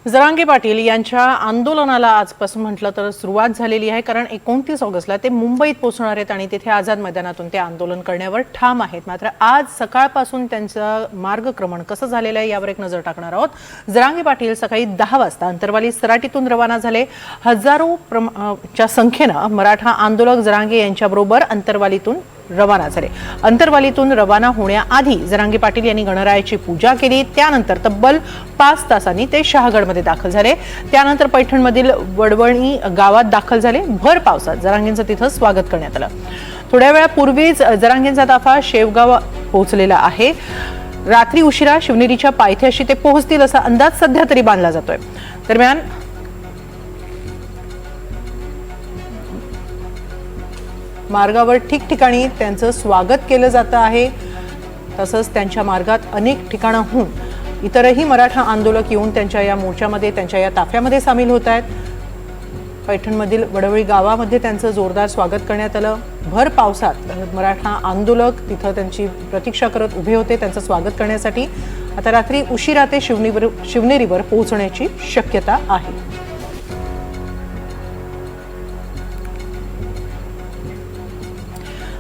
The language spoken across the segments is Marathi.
जरांगे पाटील यांच्या आंदोलनाला आजपासून म्हटलं तर सुरुवात झालेली आहे, कारण 29 ऑगस्टला ते मुंबईत पोहोचणार आहेत आणि तिथे आझाद मैदानातून ते आंदोलन करण्यावर ठाम आहेत। मात्र आज सकाळपासून त्यांचं मार्गक्रमण कसं झालेलं आहे यावर एक नजर टाकणार आहोत। जरांगे पाटील सकाळी 10 वाजता अंतरवाली सराटीतून रवाना झाले। हजारो च्या संख्येने मराठा आंदोलक जरांगे यांच्याबरोबर अंतरवालीतून रवाना झाले। अंतरवालीतून रवाना होण्याआधी जरांगे पाटील यांनी गणरायाची पूजा केली। त्यानंतर तब्बल 5 तासांनी ते शहागडमध्ये दाखल झाले। त्यानंतर पैठणमधील वडवणी गावात दाखल झाले। भर पावसात जरांगेंचं तिथं स्वागत करण्यात आलं। थोड्या वेळापूर्वीच जरांगेंचा ताफा शेवगाव पोहोचलेला आहे। रात्री उशिरा शिवनेरीच्या पायथ्याशी ते पोहोचतील असा अंदाज सध्या तरी बांधला जातोय। दरम्यान मार्गावर ठिकठिकाणी त्यांचं स्वागत केलं जातं आहे। तसंच त्यांच्या मार्गात अनेक ठिकाणाहून इतरही मराठा आंदोलक येऊन त्यांच्या या मोर्चामध्ये, त्यांच्या या ताफ्यामध्ये सामील होत आहेत। पैठणमधील वडवळी गावामध्ये त्यांचं जोरदार स्वागत करण्यात आलं। भर पावसात मराठा आंदोलक तिथं त्यांची प्रतीक्षा करत उभे होते त्यांचं स्वागत करण्यासाठी। आता रात्री उशिरा ते शिवनेरीवर पोहोचण्याची शक्यता आहे।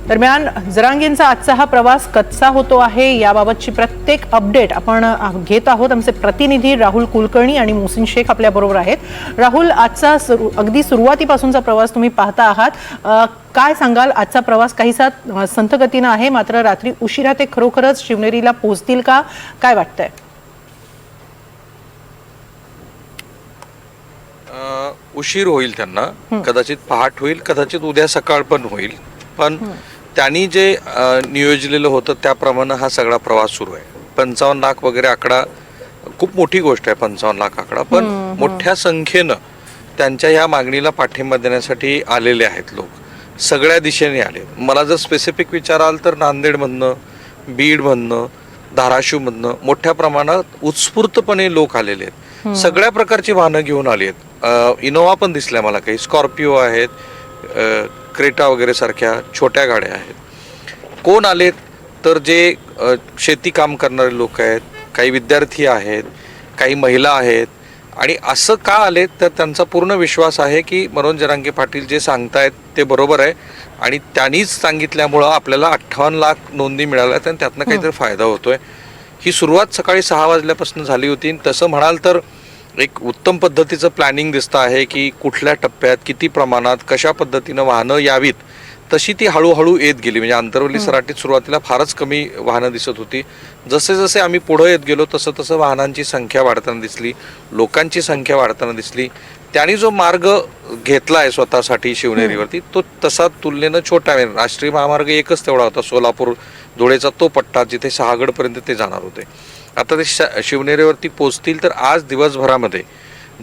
दरम्यान जरांगेंचा आजचा हा प्रवास कसा होतो आहे याबाबतची प्रत्येक अपडेट आपण घेत आहोत। आमचे प्रतिनिधी राहुल कुलकर्णी आणि मोहसिन शेख आपल्या बरोबर आहेत। राहुल, आजचा अगदी सुरुवातीपासूनचा प्रवास तुम्ही पाहता आहात, काय सांगाल? आजचा प्रवास काहीसा संथ गतीने आहे, मात्र रात्री उशिरा ते खरोखरच शिवनेरीला पोहोचतील का, काय वाटतंय? उशीर होईल त्यांना, कदाचित पहाट होईल, कदाचित उद्या सकाळ पण होईल, पण त्यांनी जे नियोजलेलं होतं त्याप्रमाणे हा सगळा प्रवास सुरू आहे। 55 लाख वगैरे आकडा खूप मोठी गोष्ट आहे, 55 लाख आकडा, पण मोठ्या संख्येनं त्यांच्या या मागणीला पाठिंबा देण्यासाठी आलेले आहेत लोक, सगळ्या दिशेने आले। मला जर स्पेसिफिक विचाराल तर नांदेडमधनं, बीडमधनं, धाराशिवमधनं मोठ्या प्रमाणात उत्स्फूर्तपणे लोक आलेले आहेत। सगळ्या प्रकारची वाहनं घेऊन आली आहेत। इनोवा पण दिसल्या मला, काही स्कॉर्पिओ आहेत, क्रेटा वगैरे सारख्या छोट्या गाड्या आहेत। कोण आलेत तर जे शेती काम करणारे लोक आहेत, काही विद्यार्थी आहेत, काही महिला आहेत। आणि असं का आलेत तर त्यांचा पूर्ण विश्वास आहे की मनोज जरांगे पाटील जे सांगतायत ते बरोबर आहे आणि त्यांनीच सांगितल्यामुळं आपल्याला 58 लाख नोंदी मिळाल्या आणि त्यातनं काहीतरी फायदा होतोय। ही सुरुवात सकाळी 6 वाजल्यापासून झाली होती। तसं म्हणाल तर एक उत्तम पद्धतीचं प्लॅनिंग दिसतं आहे की कुठल्या टप्प्यात किती प्रमाणात कशा पद्धतीनं वाहनं यावीत, तशी ती हळूहळू येत गेली। म्हणजे अंतरवली सराटीत सुरुवातीला फारच कमी वाहनं दिसत होती। जसे जसे आम्ही पुढे येत गेलो तसं तसं वाहनांची संख्या वाढताना दिसली, लोकांची संख्या वाढताना दिसली। त्यांनी जो मार्ग घेतला आहे स्वतःसाठी शिवनेरीवरती तो तसा तुलनेनं छोटा आहे। राष्ट्रीय महामार्ग एकच तेवढा होता, सोलापूर धुळेचा तो पट्टा, जिथे शहागडपर्यंत ते जाणार होते। आता ते शिवनेरीवरती पोचतील तर आज दिवसभरामध्ये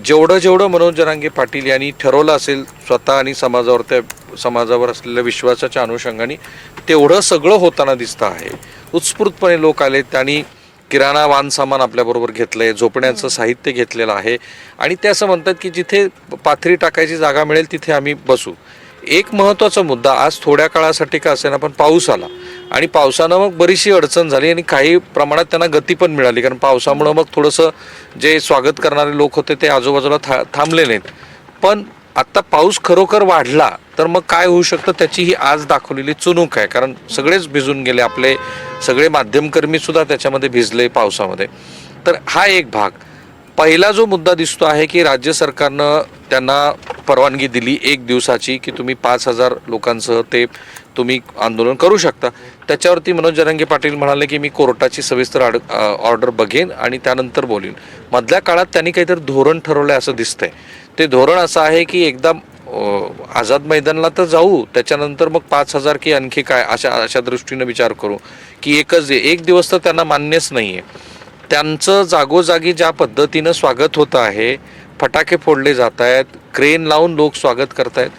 जेवढं मनोज जरांगे पाटील यांनी ठरवलं असेल स्वतः आणि समाजावर असलेल्या विश्वासाच्या अनुषंगाने, तेवढं सगळं होताना दिसतं आहे। उत्स्फूर्तपणे लोक आले, त्यांनी किराणा वाहन सामान आपल्याबरोबर घेतलंय, झोपण्याचं साहित्य घेतलेलं आहे आणि ते असं म्हणतात की जिथे पाथरी टाकायची जागा मिळेल तिथे आम्ही बसू। एक महत्त्वाचा मुद्दा, आज थोड्या काळासाठी का असेना पण पाऊस आला आणि पावसानं मग बरीचशी अडचण झाली आणि काही प्रमाणात त्यांना गती पण मिळाली, कारण पावसामुळं मग थोडंसं जे स्वागत करणारे लोक होते ते आजूबाजूला थांबले नाहीत। पण आता पाऊस खरोखर वाढला तर मग काय होऊ शकतं त्याची ही आज दाखवलेली चुणूक आहे, कारण सगळेच भिजून गेले, आपले सगळे माध्यमकर्मी सुद्धा त्याच्यामध्ये भिजले पावसामध्ये। तर हा एक भाग। पहिला जो मुद्दा दिसतो आहे की राज्य सरकारनं त्यांना परवानगी दिली 1 दिवसाची की तुम्ही 5000 लोकांसह ते तुम्ही आंदोलन करू शकता। त्याच्यावरती मनोज जरांगे पाटील म्हणाले की मी कोर्टाची सविस्तर ऑर्डर बघेन आणि त्यानंतर बोलीन। मधल्या काळात त्यांनी काहीतरी धोरण ठरवलंय असं दिसतंय। ते धोरण असं आहे की एकदा आझाद मैदानला तर जाऊ, त्याच्यानंतर मग 5000 की आणखी काय अशा दृष्टीनं विचार करू की एक दिवस तर त्यांना मान्यच नाही आहे। त्यांचं जागोजागी ज्या पद्धतीनं स्वागत होतं आहे, फटाके फोडले जात आहेत, क्रेन लावून लोक स्वागत करतायत,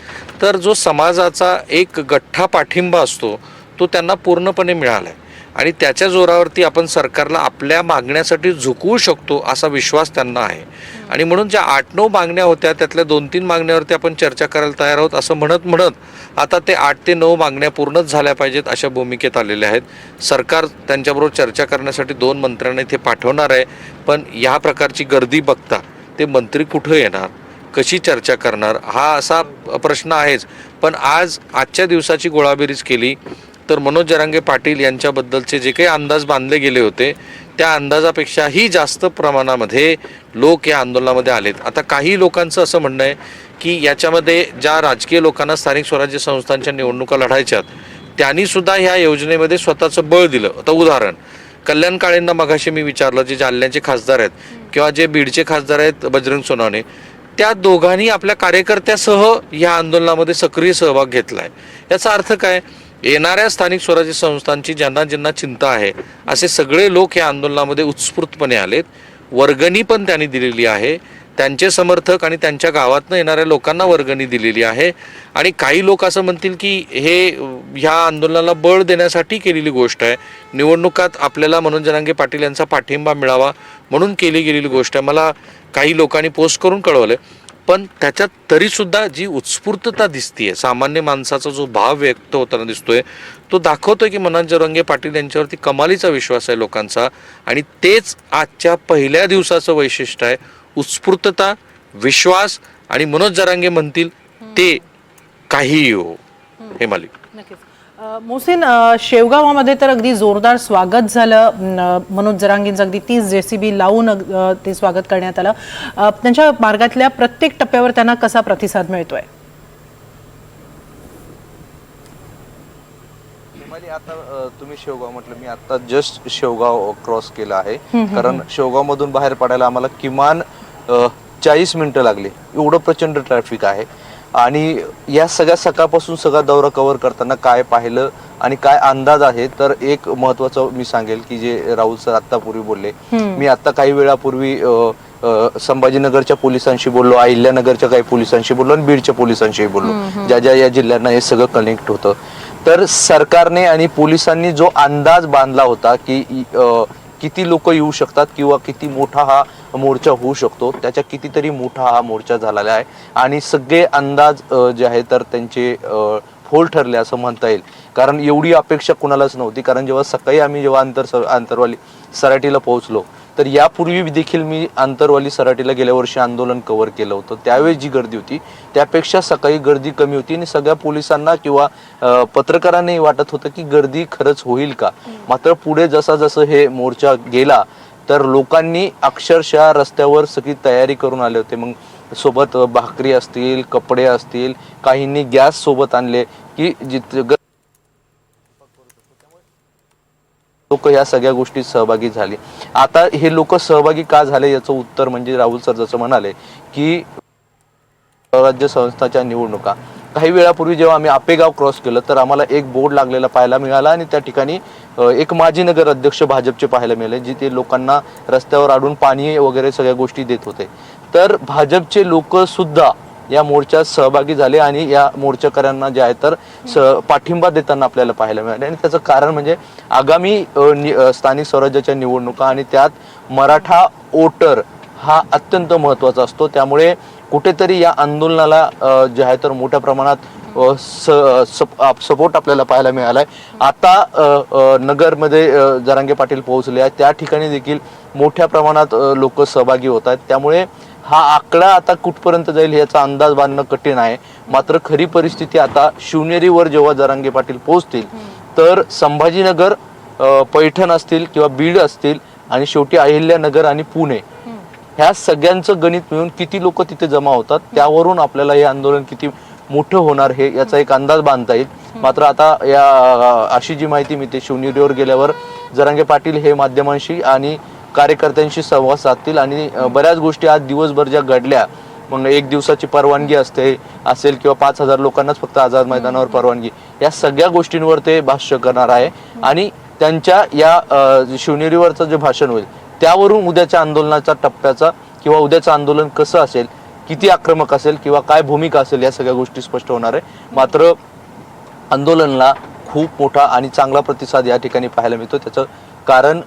तर जो समाजाचा एक गठ्ठा पाठिंबा असतो तो त्यांना पूर्णपणे मिळाला आहे आणि त्याच्या जोरावरती आपण सरकारला आपल्या मागण्यासाठी झुकवू शकतो असा विश्वास त्यांना आहे। आणि म्हणून ज्या 8-9 मागण्या होत्या त्यातल्या 2-3 मागण्यावरती आपण चर्चा करायला तयार आहोत असं म्हणत आता ते 8 ते 9 मागण्या पूर्णच झाल्या पाहिजेत अशा भूमिकेत आलेल्या आहेत। सरकार त्यांच्याबरोबर चर्चा करण्यासाठी 2 मंत्र्यांना इथे पाठवणार आहे, पण या प्रकारची गर्दी बघता ते मंत्री कुठं येणार, कशी चर्चा करणार, हा असा प्रश्न आहेच. पण आजच्या दिवसाची गोळाबेरीज केली तर मनोज जरांगे पाटील यांच्याबद्दलचे जे काही अंदाज बांधले गेले होते त्या अंदाजापेक्षाही जास्त प्रमाणामध्ये लोक या आंदोलनामध्ये आलेत. आता काही लोकांचं असं म्हणणं आहे की याच्यामध्ये ज्या राजकीय लोकांना स्थानिक स्वराज्य संस्थांच्या निवडणुका लढायच्यात त्यांनी सुद्धा ह्या योजनेमध्ये स्वतःचं बळ दिलं. आता उदाहरण, कल्याण काळेंना मगाशी मी विचारलं, जे जालन्याचे खासदार आहेत किंवा जे बीडचे खासदार आहेत बजरंग सोनवणे, त्या दोघांनी आपल्या कार्यकर्त्यासह या आंदोलनामध्ये सक्रिय सहभाग घेतलाय. याचा अर्थ काय, येणाऱ्या स्थानिक स्वराज्य संस्थांची ज्यांना चिंता आहे असे सगळे लोक या आंदोलनामध्ये उत्स्फूर्तपणे आलेत. वर्गणी पण त्यांनी दिलेली आहे, त्यांचे समर्थक आणि त्यांच्या गावातनं येणाऱ्या लोकांना वर्गणी दिलेली आहे. आणि काही लोक असं म्हणतील की हे ह्या आंदोलनाला बळ देण्यासाठी केलेली गोष्ट आहे, निवडणुकात आपल्याला मनोज जरांगे पाटील यांचा पाठिंबा मिळावा म्हणून केली गेलेली गोष्ट आहे. मला काही लोकांनी पोस्ट करून कळवलं, पण त्याच्यात तरीसुद्धा जी उत्स्फूर्तता दिसतीये, सामान्य माणसाचा जो भाव व्यक्त होताना दिसतोय, तो दाखवतोय की मनोज जरांगे पाटील यांच्यावरती कमालीचा विश्वास आहे लोकांचा. आणि तेच आजच्या पहिल्या दिवसाचं वैशिष्ट्य आहे, उत्स्फूर्तता, विश्वास. आणि मनोज जरांगे म्हणतील ते काहीही हो. हे मालिक नक्कीच. मोहसिन, शेवगावामध्ये तर अगदी जोरदार स्वागत झालं. मनोज जरांगेंचं अगदी 30 JCB लावून ते स्वागत करण्यात आलं. त्यांच्या मार्गातल्या प्रत्येक टप्प्यावर त्यांना कसा प्रतिसाद मिळतोय? आता तुम्ही शेवगाव म्हटलं, मी आता जस्ट शेवगाव क्रॉस केलं आहे. कारण शेवगाव मधून बाहेर पडायला आम्हाला किमान 40 मिनिटं लागली, एवढं प्रचंड ट्रॅफिक आहे. आणि या सकाळपासून सगळा दौरा कव्हर करताना काय पाहिलं आणि काय अंदाज आहे, तर एक महत्वाचं मी सांगेल की जे राहुल सर आत्तापूर्वी बोलले, मी आता काही वेळापूर्वी संभाजीनगरच्या पोलिसांशी बोललो, अहिल्यानगरच्या काही पोलिसांशी बोललो आणि बीडच्या पोलिसांशी बोललो, ज्या या जिल्ह्यांना हे सगळं कनेक्ट होतं. तर सरकारने आणि पोलिसांनी जो अंदाज बांधला होता की किती लोक येऊ शकतात किंवा किती मोठा हा मोर्चा होऊ शकतो, त्याच्या कितीतरी मोठा हा मोर्चा झालेला आहे. आणि सगळे अंदाज जे आहे तर त्यांचे फोल ठरले असं म्हणता येईल. कारण एवढी अपेक्षा कुणालाच नव्हती. कारण जेव्हा सकाळी आम्ही जेव्हा आंतरवाली सराटीला पोहोचलो, तर यापूर्वी देखील मी आंतरवाली सराटीला गेल्या वर्षी आंदोलन कव्हर केलं होतं, त्यावेळेस जी गर्दी होती त्यापेक्षा सकाळी गर्दी कमी होती. आणि सगळ्या पोलिसांना किंवा पत्रकारांनाही वाटत होतं की गर्दी खरंच होईल का. मात्र पुढे जसं हे मोर्चा गेला तर लोकांनी अक्षरशः रस्त्यावर सगळी तयारी करून आले होते. मग सोबत भाकरी असतील, कपडे असतील, काहींनी गॅस सोबत आणले की लोक या सगळ्या गोष्टीत सहभागी झाले. आता हे लोक सहभागी का झाले याचं उत्तर म्हणजे राहुल सर जसं म्हणाले की राज्य संस्थाच्या निवडणुका. काही वेळापूर्वी जेव्हा आम्ही आपेगाव क्रॉस केलं तर आम्हाला एक बोर्ड लागलेला पाहायला मिळाला आणि त्या ठिकाणी एक माजी नगर अध्यक्ष भाजपचे पाहायला मिळाले, जिथे लोकांना रस्त्यावर अडून पाणी वगैरे सगळ्या गोष्टी देत होते. तर भाजपचे लोक सुद्धा या मोर्चात सहभागी झाले आणि या मोर्चेकऱ्यांना जे आहे तर पाठिंबा देताना आपल्याला पाहायला मिळाले. आणि त्याचं कारण म्हणजे आगामी स्थानिक स्वराज्याच्या निवडणुका आणि त्यात मराठा वोटर हा अत्यंत महत्त्वाचा असतो. त्यामुळे कुठेतरी या आंदोलनाला जे आहे तर मोठ्या प्रमाणात सपोर्ट आपल्याला पाहायला मिळालाय. आता नगरमध्ये जरांगे पाटील पोहोचले आहेत, त्या ठिकाणी देखील मोठ्या प्रमाणात लोक सहभागी होत आहेत. त्यामुळे हा आकडा आता कुठपर्यंत जाईल याचा अंदाज बांधणं कठीण आहे. मात्र खरी परिस्थिती आता शिवनेरीवर जेव्हा जरांगे पाटील पोहोचतील तर संभाजीनगर, पैठण असतील किंवा बीड असतील आणि शेवटी अहिल्यानगर आणि पुणे, ह्या सगळ्यांचं गणित मिळून किती लोक तिथे जमा होतात त्यावरून आपल्याला हे आंदोलन किती मोठं होणार हे याचा एक अंदाज बांधता येईल. मात्र आता या अशी जी माहिती मिळते, शिवनेरीवर गेल्यावर जरांगे पाटील हे माध्यमांशी आणि कार्यकर्त्यांशी संवाद साधतील आणि बऱ्याच गोष्टी आज दिवसभर ज्या घडल्या, मग 1 दिवसाची परवानगी असेल किंवा 5,000 लोकांनाच फक्त आझाद मैदानावर परवानगी, या सगळ्या गोष्टींवर ते भाष्य करणार आहे. आणि त्यांच्या या शिवनेरीवरचं जे भाषण होईल त्यावरून उद्याच्या आंदोलनाचा टप्प्याचा किंवा उद्याचं आंदोलन कसं असेल, किती आक्रमक असेल किंवा काय भूमिका असेल, या सगळ्या गोष्टी स्पष्ट होणार आहे. मात्र आंदोलनाला खूप मोठा आणि चांगला प्रतिसाद या ठिकाणी पाहायला मिळतो. त्याचं कारण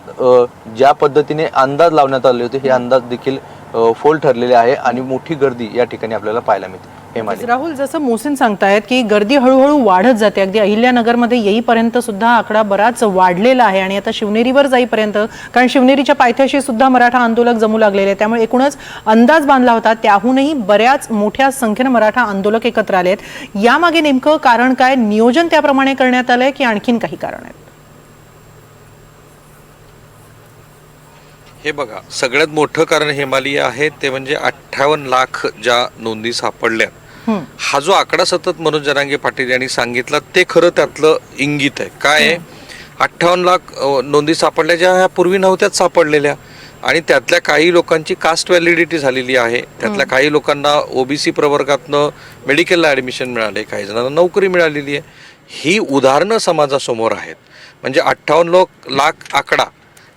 ज्या पद्धतीने अंदाज लावण्यात आले होते हे अंदाज देखील फोल ठरलेले आहे आणि मोठी गर्दी या ठिकाणी आपल्याला पाहायला मिळते. हेमाली. राहुल, जसं मोहसिन सांगतायत की गर्दी हळूहळू वाढत जाते, अगदी अहिल्यानगरमध्ये येईपर्यंत सुद्धा आकडा बराच वाढलेला आहे आणि आता शिवनेरीवर जाईपर्यंत, कारण शिवनेरीच्या पायथ्याशी सुद्धा मराठा आंदोलक जमू लागलेले आहे, त्यामुळे एकूणच अंदाज बांधला होता त्याहूनही बऱ्याच मोठ्या संख्येने मराठा आंदोलक एकत्र आले आहेत. यामागे नेमकं कारण काय? नियोजन त्याप्रमाणे करण्यात आलंय की आणखीन काही कारण आहेत? हे बघा, सगळ्यात मोठं कारण हेमाली आहे ते म्हणजे 58 लाख ज्या नोंदी सापडल्या. हा जो आकडा सतत मनोज जरांगे पाटील यांनी सांगितला ते खरं त्यातलं इंगित आहे. काय आहे, 58 लाख नोंदी सापडल्या ज्या ह्या पूर्वी नव्हत्याच सापडलेल्या, आणि त्यातल्या काही लोकांची कास्ट व्हॅलिडिटी झालेली आहे. त्यातल्या काही लोकांना ओबीसी प्रवर्गातनं मेडिकलला ॲडमिशन मिळाले, काही जणांना नोकरी मिळालेली आहे. ही उदाहरणं समाजासमोर आहेत. म्हणजे 58 लाख आकडा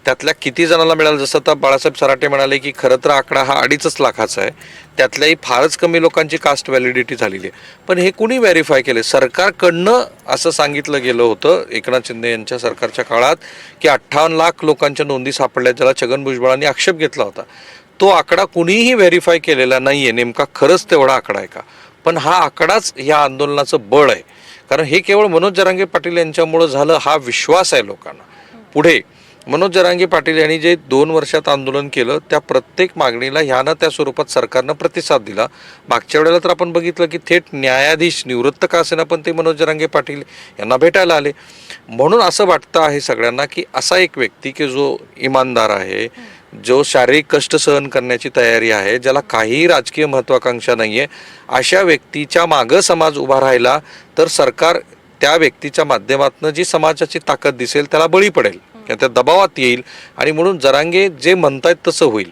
त्यातल्या किती जणांना मिळालं, जसं आता बाळासाहेब सराटे म्हणाले की खरं तर आकडा हा 2.5 लाखाचा आहे, त्यातल्याही फारच कमी लोकांची कास्ट व्हॅलिडिटी झालेली आहे. पण हे कुणी व्हेरीफाय केले? सरकारकडनं असं सांगितलं गेलं होतं एकनाथ शिंदे यांच्या सरकारच्या काळात की 58 लाख लोकांच्या नोंदी सापडल्या, ज्याला छगन भुजबळांनी आक्षेप घेतला होता. तो आकडा कुणीही व्हेरीफाय केलेला नाही आहे, नेमका खरंच तेवढा आकडा आहे का? पण हा आकडाच ह्या आंदोलनाचं बळ आहे, कारण हे केवळ मनोज जरांगे पाटील यांच्यामुळं झालं हा विश्वास आहे लोकांना. पुढे मनोज जरांगे पाटील यांनी जे 2 वर्षात आंदोलन केलं त्या प्रत्येक मागणीला ह्यानं त्या स्वरूपात सरकारनं प्रतिसाद दिला. मागच्या वेळेला तर आपण बघितलं की थेट न्यायाधीश निवृत्त का असेना पण ते मनोज जरांगे पाटील यांना भेटायला आले. म्हणून असं वाटतं आहे सगळ्यांना की असा एक व्यक्ती की जो इमानदार आहे, जो शारीरिक कष्ट सहन करण्याची तयारी आहे, ज्याला काहीही राजकीय महत्वाकांक्षा नाही आहे, अशा व्यक्तीच्या मागं समाज उभा राहिला तर सरकार त्या व्यक्तीच्या माध्यमातून जी समाजाची ताकद दिसेल त्याला बळी पडेल किंवा त्या दबावात येईल, आणि म्हणून जरांगे जे म्हणतायत तसं होईल.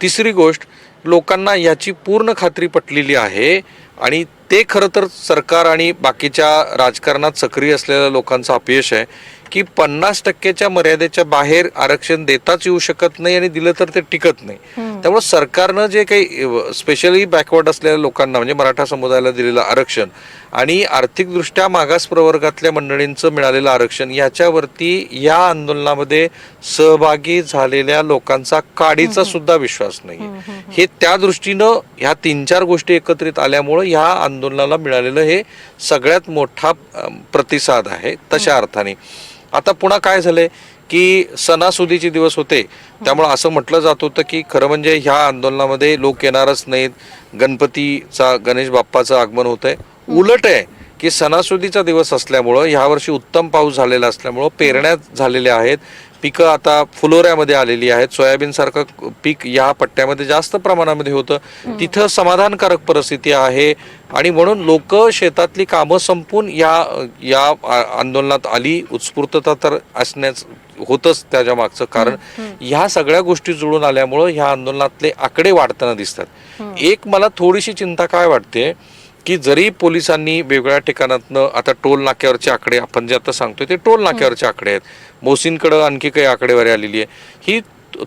तिसरी गोष्ट, लोकांना याची पूर्ण खात्री पटलेली आहे आणि ते खरं तर सरकार आणि बाकीच्या राजकारणात सक्रिय असलेल्या लोकांचं अपयश आहे की 50% मर्यादेच्या बाहेर आरक्षण देताच येऊ शकत नाही आणि दिलं तर ते टिकत नाही. त्यामुळे सरकारनं जे काही स्पेशली बॅकवर्ड असलेल्या लोकांना म्हणजे मराठा समुदायाला दिलेलं आरक्षण आणि आर्थिकदृष्ट्या मागास प्रवर्गातल्या मंडळींचं मिळालेलं आरक्षण याच्यावरती या आंदोलनामध्ये सहभागी झालेल्या लोकांचा काडीचा सुद्धा विश्वास नाही. हे त्या दृष्टीनं ह्या 3-4 गोष्टी एकत्रित आल्यामुळं ह्या आंदोलनाला मिळालेलं हे सगळ्यात मोठा प्रतिसाद आहे. तशा अर्थाने आता पुन्हा काय झालंय की सणासुदीचे दिवस होते, त्यामुळे असं म्हटलं जात होतं की खरं म्हणजे ह्या आंदोलनामध्ये लोक येणारच नाहीत, गणेश बाप्पाचं आगमन होत आहे. उलट आहे की सणासुदीचा दिवस असल्यामुळं ह्यावर्षी उत्तम पाऊस झालेला असल्यामुळं पेरण्या झालेल्या आहेत, पिकं आता फुलोऱ्यामध्ये आलेली आहेत, सोयाबीन सारखं पीक या पट्ट्यामध्ये जास्त प्रमाणामध्ये होतं, तिथं समाधानकारक परिस्थिती आहे आणि म्हणून लोक शेतातली कामं संपून या आंदोलनात आली. उत्स्फूर्तता तर असण्याच होतच त्याच्या मागचं कारण. ह्या सगळ्या गोष्टी जुळून आल्यामुळं ह्या आंदोलनातले आकडे वाढताना दिसतात. एक मला थोडीशी चिंता काय वाटते की जरी पोलिसांनी वेगवेगळ्या ठिकाणातनं आता टोल नाक्यावरचे आकडे आपण जे आता सांगतोय ते टोल नाक्यावरचे आकडे आहेत, मोसीनकडं आणखी काही आकडेवारी आलेली आहे, ही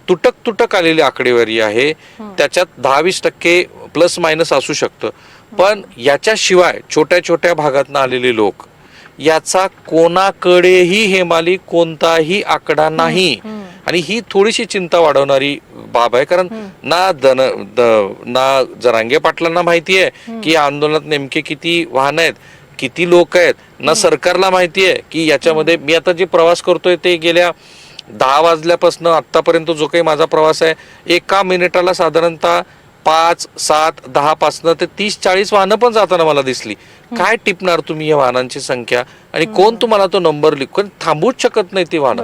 तुटक आलेली आकडेवारी आहे, त्याच्यात 10-20% प्लस मायनस असू शकतं. पण याच्याशिवाय छोट्या छोट्या भागातनं आलेले लोक याचा कोणाकडेही हेमाली कोणताही आकडा नाही आणि ही थोडीशी चिंता वाढवणारी बाब आहे. कारण ना जरांगे पाटलांना माहिती आहे की या आंदोलनात नेमके किती वाहन आहेत, किती लोक आहेत, ना सरकारला माहिती आहे की याच्यामध्ये मी आता जे प्रवास करतोय ते गेल्या 10 वाजल्यापासून आतापर्यंत जो काही माझा प्रवास आहे, एका मिनिटाला साधारणतः 5, 7, 10 पासनं ते 30-40 वाहनं पण जाताना मला दिसली. काय टिपणार तुम्ही या वाहनांची संख्या आणि कोण तुम्हाला तो नंबर लिहून थांबूच शकत नाही ती वाहनं.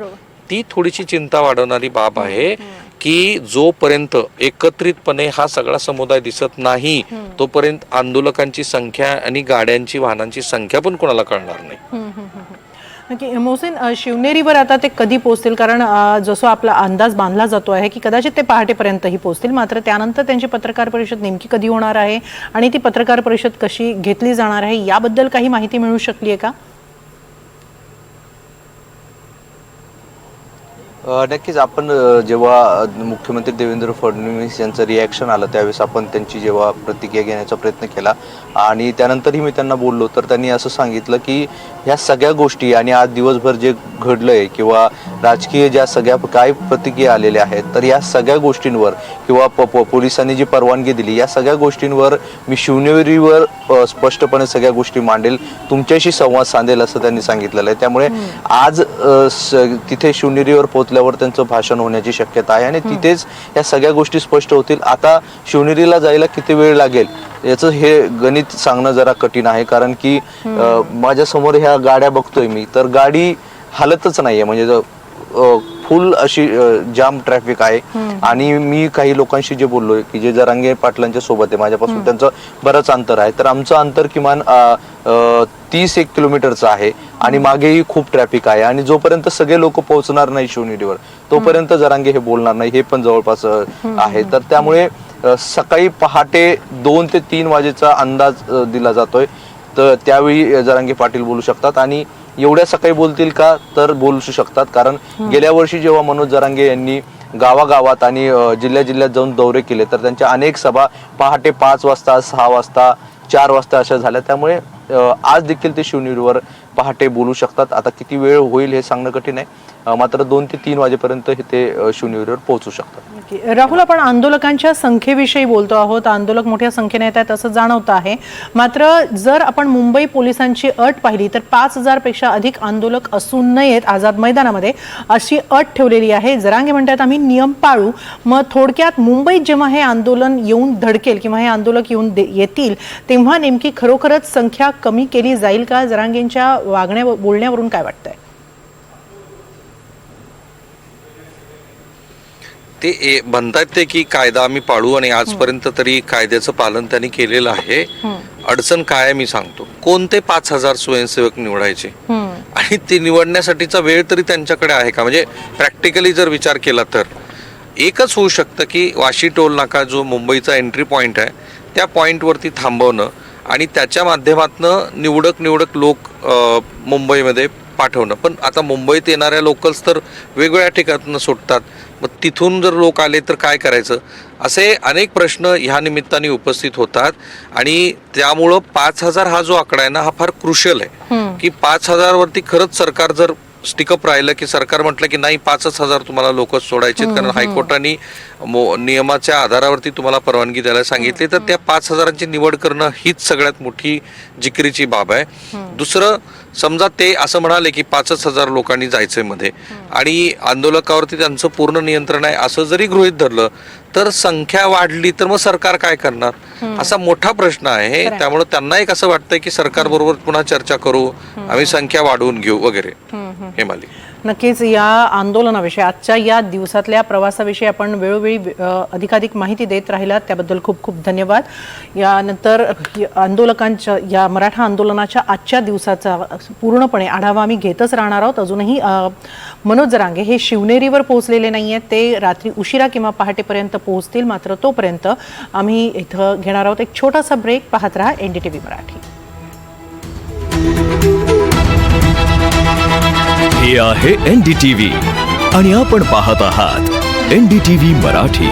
ती थोडीशी चिंता वाढवणारी बाब आहे की जोपर्यंत एकत्रितपणे हा सगळा समुदाय दिसत नाही तोपर्यंत आंदोलकांची संख्या आणि गाड्यांची वाहनांची संख्या पण कोणाला कळणार नाही. नक्की. मोहसिन, शिवनेरीवर आता ते कधी पोहोचतील? कारण जसं आपला अंदाज बांधला जातो आहे की कदाचित ते पहाटेपर्यंतही पोहोचतील, मात्र त्यानंतर त्यांची पत्रकार परिषद नेमकी कधी होणार आहे आणि ती पत्रकार परिषद कशी घेतली जाणार आहे याबद्दल काही माहिती मिळू शकली आहे का? नक्कीच आपण जेव्हा मुख्यमंत्री देवेंद्र फडणवीस यांचं रिॲक्शन आलं त्यावेळेस आपण त्यांची जेव्हा प्रतिक्रिया घेण्याचा प्रयत्न केला आणि त्यानंतरही मी त्यांना बोललो तर त्यांनी असं सांगितलं की ह्या सगळ्या गोष्टी आणि आज दिवसभर जे घडलंय किंवा राजकीय ज्या सगळ्या काय प्रतिक्रिया आलेल्या आहेत तर या सगळ्या गोष्टींवर किंवा पोलिसांनी जी परवानगी दिली या सगळ्या गोष्टींवर मी शिवनेरीवर स्पष्टपणे सगळ्या गोष्टी मांडेल, तुमच्याशी संवाद साधेल असं त्यांनी सांगितलेलं आहे. त्यामुळे आज तिथे शिवनेरीवर पोहोचल्यावर त्यांचं भाषण होण्याची शक्यता आहे आणि तिथेच या सगळ्या गोष्टी स्पष्ट होतील. आता शिवनेरीला जायला किती वेळ लागेल याचं हे गणित सांगणं जरा कठीण आहे, कारण की माझ्या समोर ह्या गाड्या बघतोय मी तर गाडी हालतच नाहीये, म्हणजे फुल अशी जाम ट्रॅफिक आहे. आणि मी काही लोकांशी जे बोललोय की जे जरांगे पाटलांच्या सोबत आहे माझ्यापासून त्यांचं बरंच अंतर आहे, तर आमचं अंतर किमान 31 किलोमीटरचं आहे आणि मागेही खूप ट्रॅफिक आहे आणि जोपर्यंत सगळे लोक पोहोचणार नाही शिवनेरीवर तोपर्यंत जरांगे हे बोलणार नाही, हे पण जवळपास आहे. तर त्यामुळे सकाळी पहाटे 2 ते 3 वाजेचा अंदाज दिला जातोय, तर त्यावेळी जरांगे पाटील बोलू शकतात आणि एवढ्या सकाळी बोलतील का तर बोलू शकतात, कारण गेल्या वर्षी जेव्हा मनोज जरांगे यांनी गावागावात आणि जिल्ह्यात जाऊन दौरे केले तर त्यांच्या अनेक सभा पहाटे 5 वाजता 6 वाजता 4 वाजता अशा झाल्या. त्यामुळे आज देखील ते शिवनेरीवर पहाटे बोलू शकतात. आता किती वेळ होईल हे सांगणं कठीण आहे, मात्र 2 ते 3 वाजेपर्यंत ते शिवनेरीवर पोहोचू शकतात. राहुल, आपण आंदोलकांच्या संख्येविषयी बोलतो आहोत. आंदोलक मोठ्या संख्येने येत आहेत असं जाणवतं आहे, मात्र जर आपण मुंबई पोलिसांची अट पाहिली तर 5,000 पेक्षा अधिक आंदोलक असू नयेत आझाद मैदानामध्ये अशी अट ठेवलेली आहे. जरांगे म्हणतात आम्ही नियम पाळू. मग थोडक्यात मुंबईत जेव्हा हे आंदोलन येऊन धडकेल किंवा हे आंदोलक येतील तेव्हा नेमकी खरोखरच संख्या कमी केली जाईल का? जरांगेंच्या बोलण्यावरून काय वाटतंय? ते म्हणतात ते की कायदा आम्ही पाळू आणि आजपर्यंत तरी कायद्याचं पालन त्यांनी केलेलं आहे. अडचण काय आहे मी सांगतो. कोणते 5,000 स्वयंसेवक निवडायचे आणि ते निवडण्यासाठीचा वेळ तरी त्यांच्याकडे आहे का? म्हणजे प्रॅक्टिकली जर विचार केला तर एकच होऊ शकतं की वाशी टोल नाका जो मुंबईचा एंट्री पॉईंट आहे त्या पॉईंटवरती थांबवणं आणि त्याच्या माध्यमातून निवडक लोक मुंबईमध्ये पाठवणं. पण आता मुंबईत येणाऱ्या लोकल्स तर वेगवेगळ्या ठिकाणातून सुटतात, मग तिथून जर लोक आले तर काय करायचं, असे अनेक प्रश्न ह्या निमित्ताने उपस्थित होतात. आणि त्यामुळं 5,000 हा जो आकडा आहे ना हा फार क्रुशियल आहे की 5,000 वरती खरंच सरकार जर स्टिकअप राहिलं की सरकार म्हटलं की नाही 5,000 तुम्हाला लोक सोडायचे कारण हायकोर्टाने नियमाच्या आधारावरती तुम्हाला परवानगी द्यायला सांगितली, तर त्या 5,000ची निवड करणं हीच सगळ्यात मोठी जिकिरीची बाब आहे. दुसरं, समजा ते असं म्हणाले की 5,000 लोकांनी जायचंय मध्ये आणि आंदोलकावरती त्यांचं पूर्ण नियंत्रण आहे असं जरी गृहीत धरलं तर संख्या वाढली तर मग सरकार काय करणार, असा मोठा प्रश्न आहे. त्यामुळे त्यांना एक असं वाटतंय की सरकार बरोबर पुन्हा चर्चा करू, आम्ही संख्या वाढवून घेऊ वगैरे. हेमाली, नक्कीच या आंदोलनाविषयी आजच्या या दिवसातल्या प्रवासाविषयी आपण वेळोवेळी अधिकाधिक माहिती देत राहिलात त्याबद्दल खूप खूप धन्यवाद. यानंतर आंदोलकांच्या या मराठा आंदोलनाच्या आजच्या दिवसाचा पूर्णपणे आढावा आम्ही घेतच राहणार आहोत. अजूनही मनोज जरांगे हे शिवनेरीवर पोहोचलेले नाही आहेत, ते रात्री उशिरा किंवा पहाटेपर्यंत पोहोचतील. मात्र तोपर्यंत आम्ही इथं घेणार आहोत एक छोटासा ब्रेक. पाहत रहा NDTV मराठी. हे आहे NDTV आणि आपण पाहत आहात NDTV मराठी.